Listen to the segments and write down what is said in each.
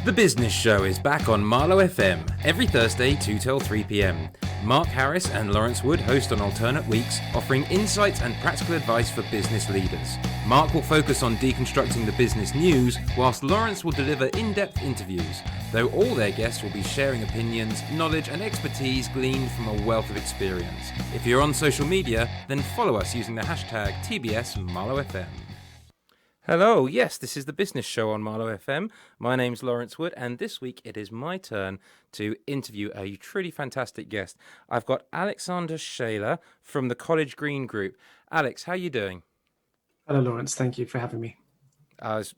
The Business Show is back on Marlow FM every Thursday 2 till 3 p.m. Mark Harris and Lawrence Wood host on alternate weeks, offering insights and practical advice for business leaders. Mark will focus on deconstructing the business news, whilst Lawrence will deliver in-depth interviews, though all their guests will be sharing opinions, knowledge and expertise gleaned from a wealth of experience. If you're on social media, then follow us using the hashtag TBSMarlowFM. Hello, yes, this is the Business Show on Marlow FM. My name's Lawrence Wood, and this week it is my turn to interview a truly fantastic guest. I've got Alexander Shayler from the College Green Group. Alex, how are you doing? Hello, Lawrence. Thank you for having me.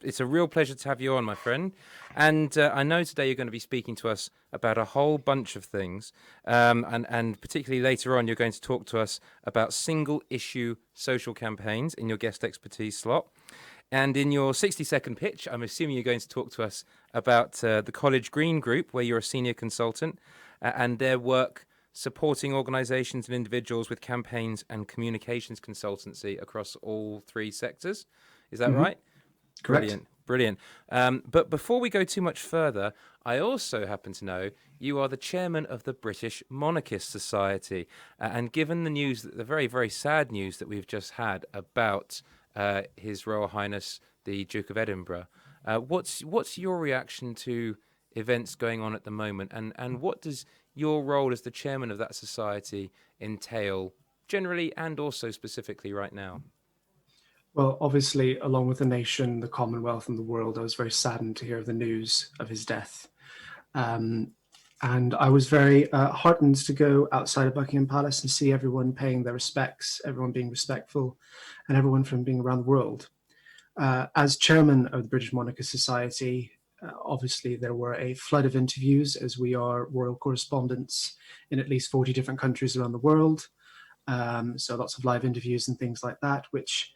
It's a real pleasure to have you on, my friend. And I know today you're going to be speaking to us about a whole bunch of things. And particularly later on, you're going to talk to us about single-issue social campaigns in your guest expertise slot. And in your 60-second pitch, I'm assuming you're going to talk to us about the College Green Group, where you're a senior consultant, and their work supporting organisations and individuals with campaigns and communications consultancy across all three sectors. Is that right? Correct. Brilliant. But before we go too much further, I also happen to know you are the chairman of the British Monarchists Society. And given the news, the very, very sad news that we've just had about His Royal Highness the Duke of Edinburgh, what's your reaction to events going on at the moment, and what does your role as the chairman of that society entail generally and also specifically right now? Well, obviously, along with the nation, the Commonwealth, and the world, I was very saddened to hear the news of his death. And I was very heartened to go outside of Buckingham Palace and see everyone paying their respects, everyone being respectful, and everyone from being around the world. As chairman of the British Monarchist Society, obviously there were a flood of interviews, as we are royal correspondents in at least 40 different countries around the world. So lots of live interviews and things like that, which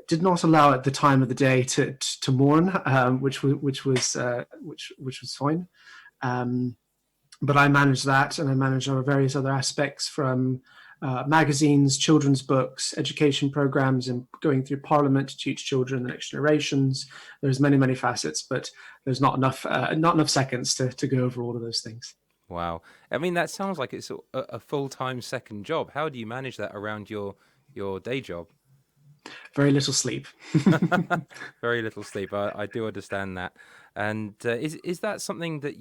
did not allow at the time of the day to mourn, which was fine. But I managed that, and I managed our various other aspects, from magazines, children's books, education programs, and going through Parliament to teach children the next generations. There's many, many facets, but there's not enough seconds to go over all of those things. Wow. I mean, that sounds like it's a full-time second job. How do you manage that around your day job? Very little sleep. Very little sleep. I do understand that. And is that something that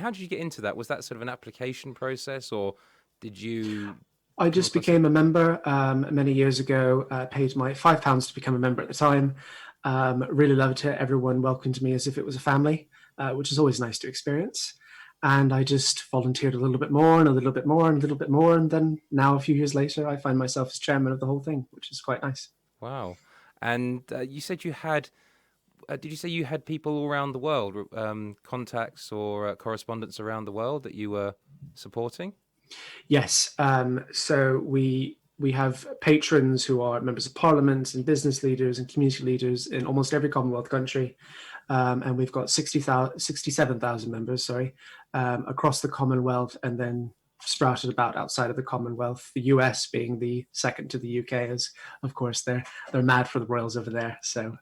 how did you get into that? Was that sort of an application process, or did you... I just became a member many years ago, paid my £5 to become a member at the time. Really loved it. Everyone welcomed me as if it was a family, which is always nice to experience. And I just volunteered a little bit more and a little bit more and a little bit more. And then now, a few years later, I find myself as chairman of the whole thing, which is quite nice. Wow. And you said you had... did you say you had people all around the world, contacts or correspondents around the world that you were supporting? Yes. So we have patrons who are members of Parliament and business leaders and community leaders in almost every Commonwealth country. And we've got 67,000 members, across the Commonwealth, and then sprouted about outside of the Commonwealth, the US being the second to the UK, as of course they're mad for the royals over there. So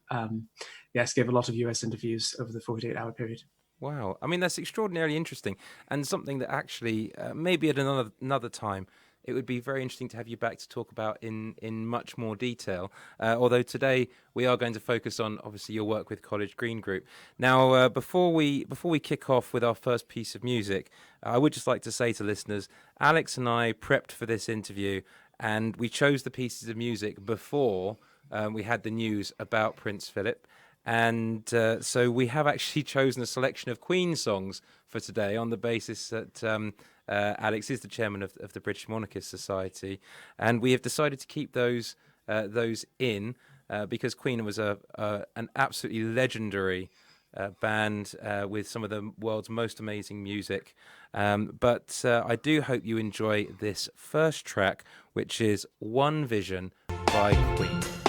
yes, gave a lot of US interviews over the 48-hour period. Wow. I mean, that's extraordinarily interesting, and something that actually maybe at another time it would be very interesting to have you back to talk about in much more detail. Although today we are going to focus on, obviously, your work with College Green Group. Now, before we kick off with our first piece of music, I would just like to say to listeners, Alex and I prepped for this interview, and we chose the pieces of music before we had the news about Prince Philip. And so we have actually chosen a selection of Queen songs for today on the basis that Alex is the chairman of the British Monarchist Society. And we have decided to keep those in because Queen was an absolutely legendary band with some of the world's most amazing music. But I do hope you enjoy this first track, which is One Vision by Queen.